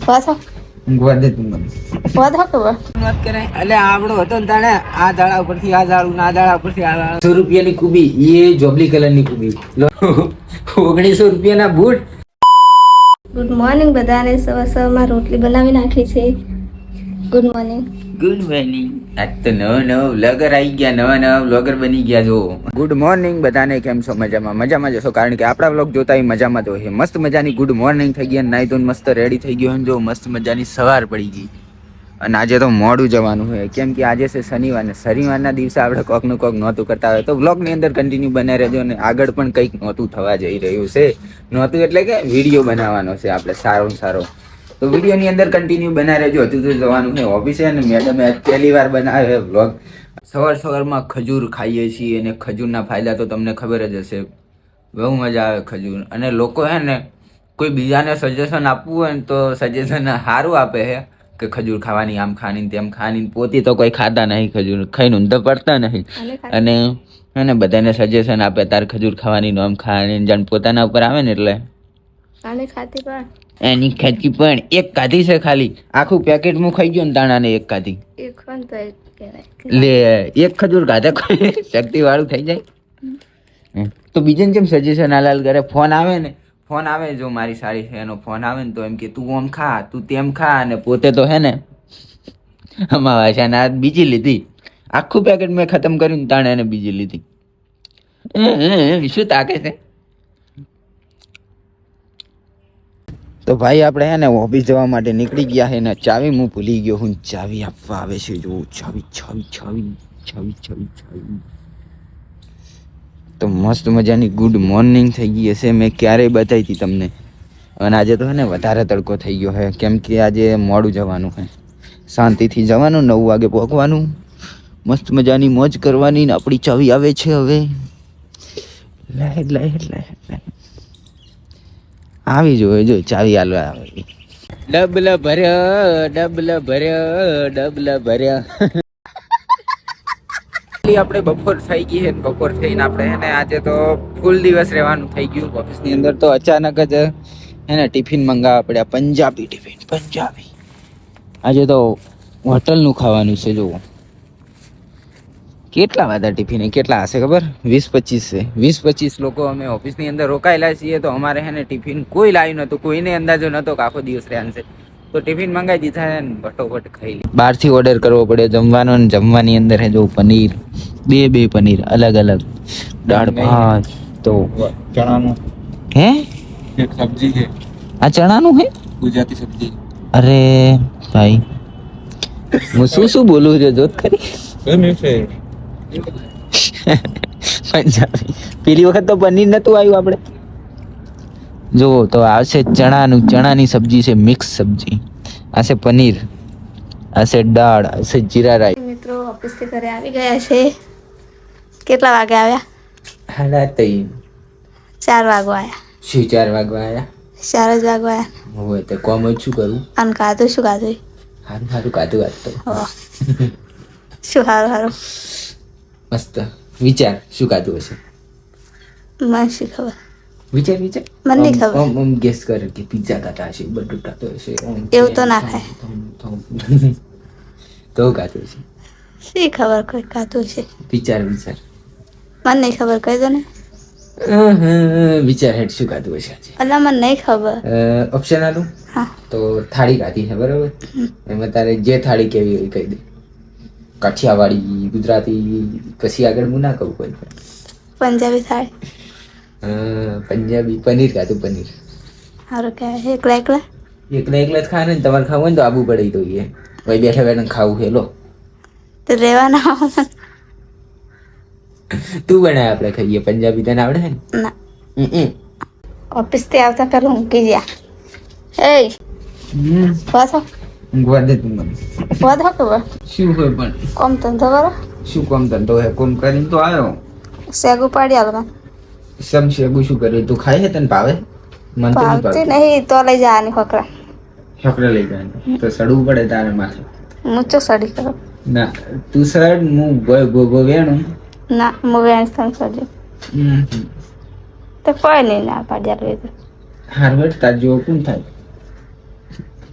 પાછો ઊંઘવા દે તું મને. વધો કે વાત કરે એટલે આવડો હતો ને તાણે આ દાડા ઉપરથી આ દાડું ના દાડા ઉપરથી આ દાડું 100 રૂપિયાની કુબી એ જોબલી કલરની કુબી 1900 રૂપિયાના બૂટ. ગુડ મોર્નિંગ બધાને. સવારમાં રોટલી બનાવી નાખી છે. Good morning. Good morning. આજ તો નવો વ્લોગર આવી ગયા, નવા વ્લોગર બની ગયા. જો ગુડ મોર્નિંગ બધાને. કેમ છો? મજામાં જશો, કારણ કે આપણા વ્લોગ જોતા એ મજામાં તો હે. મસ્ત મજાની ગુડ મોર્નિંગ થઈ ગઈ, નાઈ તો મસ્ત રેડી થઈ ગયો. જો મસ્ત મજાની સવાર પડી ગઈ. અને આજે તો મોડું જવાનું હોય, કેમ કે આજે છે શનિવાર ને શનિવારના દિવસે આપણે કોકનું કોક નહોતું કરતા હોય તો વ્લોગની અંદર કન્ટિન્યુ બને રહેજો. અને આગળ પણ કંઈક નહોતું થવા જઈ રહ્યું છે. નહોતું એટલે કે વિડીયો બનાવવાનો છે આપણે સારો. તો વિડીયોની અંદર કન્ટિન્યુ બના રહેજો. હજુ તો જવાનું છે ઓફિસે અને મેડમે પહેલી વાર બનાવે વ્લોગ. સવારમાં ખજૂર ખાઈએ છીએ અને ખજૂરના ફાયદા તો તમને ખબર જ હશે. બહુ મજા આવે ખજૂર. અને લોકો હે ને કોઈ બીજાને સજેશન આપવું હોય ને તો સજેશન સારું આપે છે કે ખજૂર ખાવાની, આમ ખાવાની, તેમ ખાવાની. પોતે તો કોઈ ખાતા નહીં ખજૂર, ખાઈને ઊંધા પડતા નહીં. અને બધાને સજેશન આપે તાર ખજૂર ખાવાની, આમ ખાવાની. જાણ પોતાના ઉપર આવે ને એટલે એની ખાતી પણ એક કાધી છે ખાલી. આખું પેકેટ હું ખાઈ ગયો ને દાણાને એક કાધી. લે એક ખજૂર ખાધા શક્તિ વાળું થઈ જાય. તો બીજાને જેમ સજેશન હાલાલ કરે. ફોન આવે જો મારી સાડી છે એનો ફોન આવે ને તો એમ કે તું આમ ખા, તું તેમ ખા. અને પોતે તો હે ને અમાવાસ્યાના બીજી લીધી. આખું પેકેટ મેં ખતમ કર્યું તાણે એને બીજી લીધી. શું તાકે છે? તો ભાઈ આપણે હે ને ઓફિસ જવા માટે નીકળી ગયા છે ને ચાવી હું ભૂલી ગયો હું. ચાવી આપવા આવે છે. જો ચાવી. તો મસ્ત મજાની ગુડ મોર્નિંગ થઈ ગઈ હશે. મેં ક્યારેય બતાવી હતી તમને. અને આજે તો હે ને વધારે તડકો થઈ ગયો છે, કેમ કે આજે મોડું જવાનું છે. શાંતિથી જવાનું, 9 વાગે પહોંચવાનું, મસ્ત મજાની મોજ કરવાની. ને આપણી ચાવી આવે છે હવે. લાય આવી જો ચાવી હાલવા આવે. ડબલા ભર્યા. આપણે બપોર થઈ ગઈ છે. બપોર થઈને આપણે હે ને આજે તો ફૂલ દિવસ રહેવાનું થઈ ગયું ઓફિસની અંદર. તો અચાનક જ હે ને ટિફિન મંગાવવા પડ્યા. પંજાબી ટિફિન. આજે તો હોટલનું ખાવાનું છે. જુઓ કેટલા બધા ટિફિન, કેટલા હશે ખબર? 20-25 છે. 20-25 લોકો અમે ઓફિસની અંદર રોકાયેલા છીએ. તો અમારે હે ને ટિફિન કોઈ લાવ્યું નહોતું. કોઈને અંદાજો નહોતો કે આખો દિવસ રહેશે. તો ટિફિન મંગાવી દીધા ને ફટોફટ ખાઈ લી. બહારથી ઓર્ડર કરવો પડે જમવાનો. ને જમવાની અંદર હે જો પનીર, બે પનીર અલગ દાળ ભાત. તો ચણાનું હે એક સબ્જી છે. આ ચણાનું હે ગુજરાતી સબ્જી. અરે ભાઈ હું શું બોલું છું જોત ખરી. પંજાબી. પેલી વખત તો પનીર નતું આવ્યું આપણે. જો તો આવશે ચણાની સબ્જી છે, મિક્સ સબ્જી. આ છે પનીર, આ છે દાળ, આ છે જીરા રાઈસ. મિત્રો ઓફિસથી ઘરે આવી ગયા છે. કેટલા વાગે આવ્યા? 3:30. 4 વાગવા આવ્યા. શું 4 વાગવા આવ્યા? 4 જ વાગવા આવ્યા. હોય તો કોમ જ શું કરું? અને ખાધું શું ખાધું? સારું કાધું આજ તો. શું સારું મસ્ત. વિચાર શું કાધું હશે? મને શું ખબર. વિચાર મને નહીં ખબર. આમ ગેસ કર કે પિઝા ખાતા હશે, બર્ગર ખાતો હશે. એવું તો ના ખાય. તો ખાતું હશે. શી ખબર કોઈ ખાતું છે. વિચાર. મને નહીં ખબર, કહી દો ને. વિચાર હેડ શું ખાતું હશે આજે? અલા મને નહીં ખબર. ઓપ્શન આલું? હા. તો થાળી ખાધી છે બરાબર. એમાં તારે જે થાળી કેવી હોય કહી દે. કાઠિયાવાડી, ગુજરાતી, પછી આગળ હું ના કહું કોઈ. પંજાબી થાળી. પંજાબી પનીર ખાતું. પનીર સારું કહેવાય. એકલા જ ખાય ને. તમારે ખાવું હોય ને તો આબુ પડે. તો એ ભાઈ બેઠા ખાવું છે. લો તો રહેવાના. તું બનાય આપણે ખાઈએ. પંજાબી તને આવડે છે ને? ના. ઓફિસથી આવતા પહેલા ઊંઘી ગયા. પાછો ઊંઘવા દે તું મને. વધો કે શું હોય પણ કોમ ધંધો કરો. શું કોમ ધંધો હે? કોમ કરીને તો આવ્યો. શેગું પાડી આલવા. સમ શેગું શું કરે? તું ખાય છે? તને ભાવે? મન તો ભાવતી નહીં તો લઈ જવાની ખોકરા. છોકરા લઈ જવાની તો સડવું પડે તારે માથે. હું ચો સડી કરો. ના તું સડ. હું વેણું. ના હું વેણ તને સડી. તો કોઈ નહીં ના પાડી આલવી તો. હારવડ તાર જેવો કોણ થાય?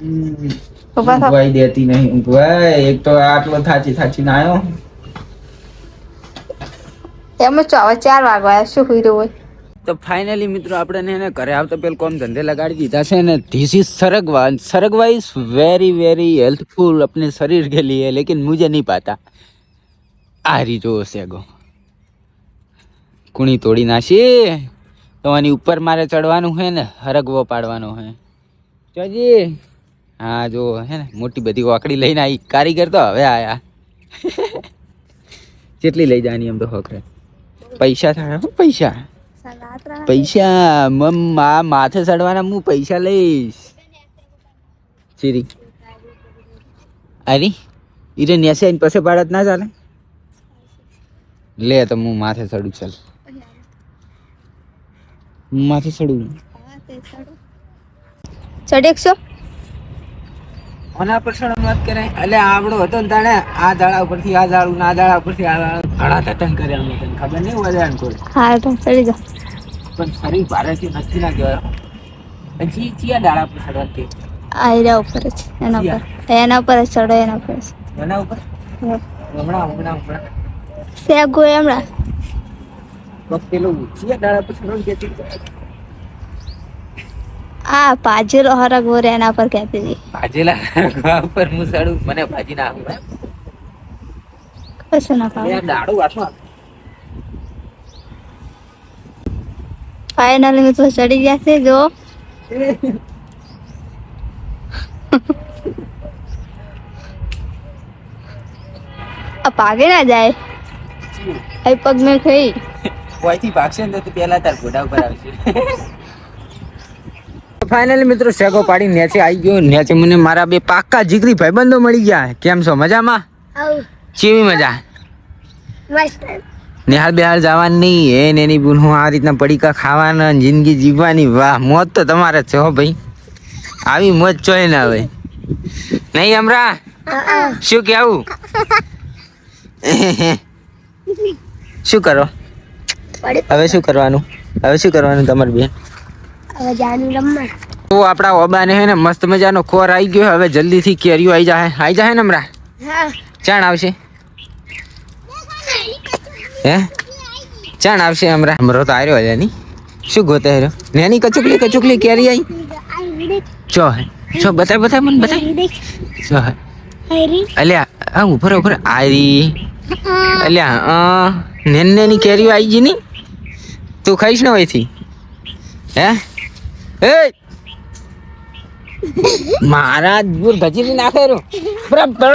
ઊંઘવાઈ દેતી નહીં ઊંઘવાય. એક તો આટલો થાચી ના આવ્યો. એમ જ હવે 4 વાગવા શું હોઈ રહ્યો હોય. તો ફાઇનલી મિત્રો આપણે એને ઘરે આવતો પેલ કોમ ધંધે લગાડી દીધા છે ને. This is sargava. Sargava is very very helpful अपने शरीर के लिए, लेकिन मुझे नहीं पाता. आ रही जो सेगो કુણી તોડી નાશી તો આની ઉપર મારે ચડવાનું હે ને, હરગવો પાડવાનો હે. જોજી હા જો હે ને મોટી બધી વાકડી લઈને આવી. કારીગર તો હવે આયા. કેટલી લઈ જવાની એમ તો હોકરે પૈસા થાય. પૈસા પૈસા મમ્મા માથે ચડવાના હું પૈસા લઈશ. ચીરી અરે ઈરે નેસે આઈને પાસે પાડત ના ચાલે. લે તો હું માથે ચડું. ચાલ હું માથે ચડું. ચડેકશો ઓના પર ચડવાની વાત કરે. એટલે આવડો હતો ને તાણે આ દાડા ઉપરથી આ દાડું, આ દાડા ઉપરથી આ દાડું ઘણા ધટન કર્યા. અમે તને ખબર નહીં વધારે કોઈ. હા તો ચડી જાઓ. પણ શરીર ભારેથી નથી ના કહેવાય. હજી ચિયા દાડા પર ચડવાથી આ એના ઉપર જ એના ઉપર જ ચડો. એના ઉપર જ એના ઉપર હમણાં સેગો એમણા પેલું ચિયા દાડા પર ચડવાનું કહેતી. આ પાજેલો હરગવો રે એના પર કહેતી હતી. ભાજેલા ઉપર હું ચડું. મને ભાજી ના આવે. કશું ના પાડે. દાડું વાસમાં ફાઇનલી મિત્રો ચડી ગયા છે. જો આ ભાગે ના જાય. આ પગ મેં ખાઈ કોઈથી ભાગશે ને તો પેલા તાર ઘોડા ઉપર આવશે. ફાઇનલી મિત્રો સેગો પાડી નેચે આવી ગયો. નેચે મને મારા બે પાક્કા જીગરી ભાઈબંધો મળી ગયા. કેમ છો? મજામાં? કેવી મજા? નિહાળ બેહાળ જવાની નહીં. એની બુન હું આ રીતના પડીકા ખાવાના, જિંદગી જીવવાની. વાહ, મોજ તો તમારે છે હો ભાઈ. આવી મોજ ચોય ના આવે નહીં. અમરા શું કેવું? શું કરો હવે? શું કરવાનું તમારે બેન? તો આપણા ઓબાને હે ને મસ્ત મજાનો ખોર આવી ગયો. હવે જલ્દીથી કેરીઓ આવી જાય ને હમણાં. ચાણ આવશે હે? ચાણ આવશે હમણાં. હમરો તો આવ્યો હે ની. શું ગોતે રહ્યો? નેની કચુકલી કેરી આવી. ચો બતાય મને બતાય. ચો અલ્યા હા ઉપર આરી. અલ્યા નેની કેરીઓ આવી ગઈ ની. તું ખાઈશ ને હોયથી હે? એ મારા દૂર ભજી નાખે રહ્યો. બરાબર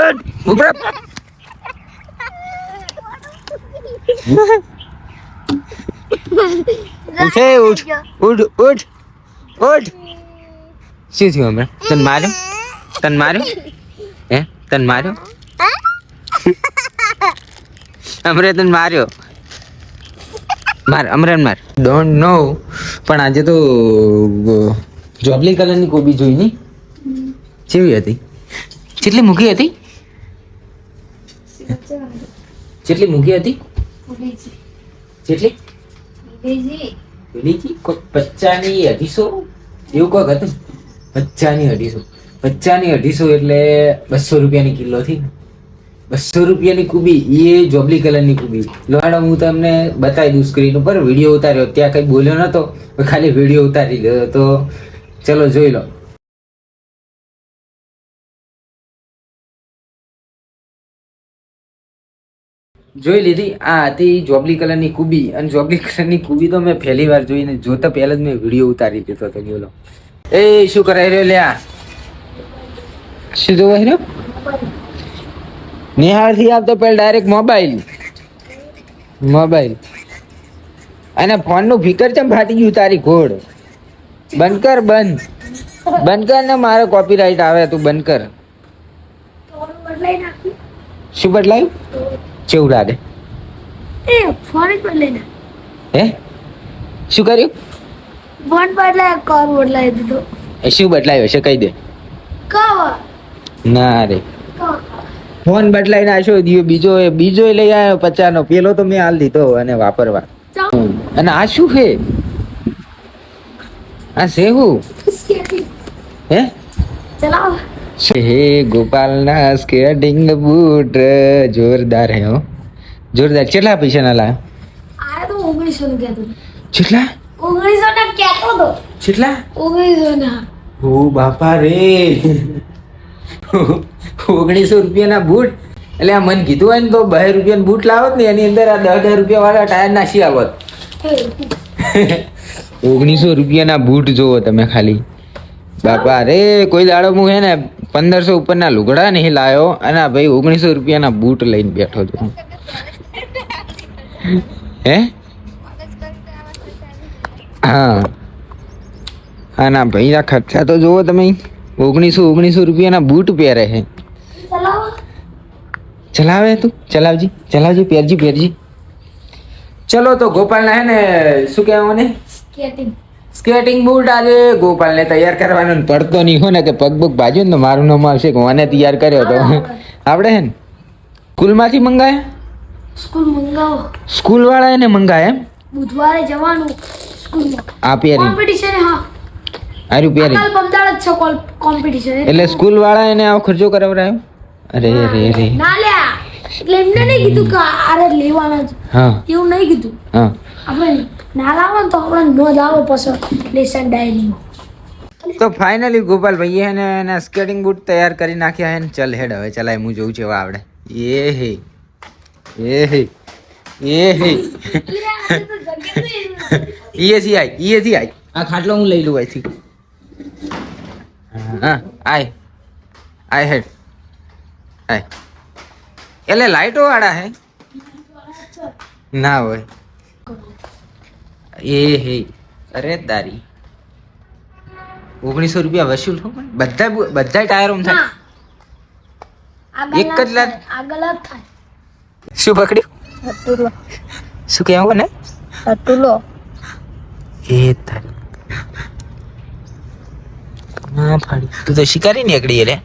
ઉઠ. શું થયું હમણાં? તને માર્યો હે? તને માર્યો અમરે? તને માર્યો? માર અમરેન માર. Don't know. પણ આજે તો જોબલી કલરની કોબી જોઈ ની. કેવી હતી? કેટલી મૂકી હતી? કેટલી મૂકી હતી? કેટલી? પેલી કોઈ 50 ની 250 એવું કોઈક હતું. 50 ની 250 એટલે 200 રૂપિયાની કિલો થી. 200 રૂપિયાની કુબી. એ જોબલી કલરની કુબી. લોહાડો હું તમને બતાવી દઉં સ્ક્રીન ઉપર. વિડીયો ઉતાર્યો ત્યાં કઈ બોલ્યો નતો, ખાલી વિડીયો ઉતારી લીધો. તો ચલો જોઈ લો. જોઈ લીધી. આ હતી જોબલી કલરની કુબી. અને જોબલી કલરની કુબી તો મેં પહેલી વાર જોઈને જોતા પહેલા જ મેં વિડીયો ઉતારી દીધો હતો. બોલો એ શું કરાઈ રહ્યો લ્યા? શું જોવાય રહ્યો? નિહાળ થી આવતો પેલા ડાયરેક્ટ મોબાઈલ અને ફોન નું ફિકર ચમ ફાટી ગયું તારી ઘોડ. બંધ કર ને. મારે કોપીરાઈટ આવે. તું બંધ કર. શું બદલાયું? કેવું લાગે? હે શું કર્યું? શું બદલાયો છે કહી દે. ના રે ફોન બદલાઈ નાખ્યો. બીજો લઈ આવ્યો 50 નો. પેલો તો મેં હાલ દીધો અને વાપરવા. અને આ શું છે? આ છે હું હે? ચલાવો. હે ગોપાલના સ્કેટિંગ બૂટ જોરદાર હે હો, જોરદાર. કેટલા પૈસાના લાયા? આ તો 1900 નું કહેતો. કેટલા? 1900 ના કહેતો તો. કેટલા? 1900 ના. ઓ બાપા રે, 1900 રૂપિયાના બૂટ. એટલે આ મને કીધું હોય ને તો 2 રૂપિયાના બૂટ લાવત ને એની અંદર આ 10 રૂપિયા વાળા ટાયર નાસી આવત. 1900 રૂપિયાના બૂટ જોવો તમે ખાલી. બાપા રે, કોઈ દાડો હું હે ને 1500 ઉપરના લુગડા નહીં લાયો અને આ ભાઈ 1900 રૂપિયાના બૂટ લઈને બેઠો છું. હે હા હા ના ભાઈ, આ ખર્ચા તો જોવો તમે. 1900 રૂપિયાના બૂટ પહેરે છે. ચલાવો. ચલાવે તું? ચલાવજી પહેરજી. ચલો તો ગોપાલના હે ને શું કહેવાય ને, સ્કેટિંગ બૂટ આજે ગોપાલને તૈયાર કરવાનો ને પડતો નહીં હો ને કે પગ ભાજ્યો ને તો મારું નામ આવશે કે મને તૈયાર કર્યો તો. આપણે હે ને સ્કૂલમાંથી મંગાયા? સ્કૂલ મંગાવો. સ્કૂલ વાળા એને મંગાયા એમ? બુધવારે જવાનું સ્કૂલમાં. આ પહેરી કોમ્પિટિશન. હા, આર્યું પહેરી. કાલ પમદાડ જ છે કોમ્પિટિશન. એટલે સ્કૂલ વાળા એને આવો ખર્ચો કરાવરાયો? અરે રે ના લ્યા, એટલે એમને નહીં કીધું કે આરે લેવાના જ. હા એવું નહીં કીધું. હા, આપણે ના લાવો ને તો આપણે નો જ આવો પછી લેસન ડાયરીમાં. તો ફાઇનલી ગોપાલ ભાઈએ એને એના સ્કેટિંગ બૂટ તૈયાર કરી નાખ્યા હે ને. ચલ હેડ હવે ચલાય, હું જોઉં છું આવડે. એ હે ઈએથી આય. આ ખાટલો હું લઈ લઉં અહીંથી. હા આય હેડ આય. એટલે લાઈટો વાળા હે ના હોય. અરે તારી 1900 રૂપિયા વસૂલ હો પણ બધા ટાયરો થાય. એક જ લાખ આગળ જ થાય. શું પકડ્યું? હટુલો. શું કહેવું ને? હટુલો. એ તારી ના ફાડી. તું તો શિકારી નીકળી રે.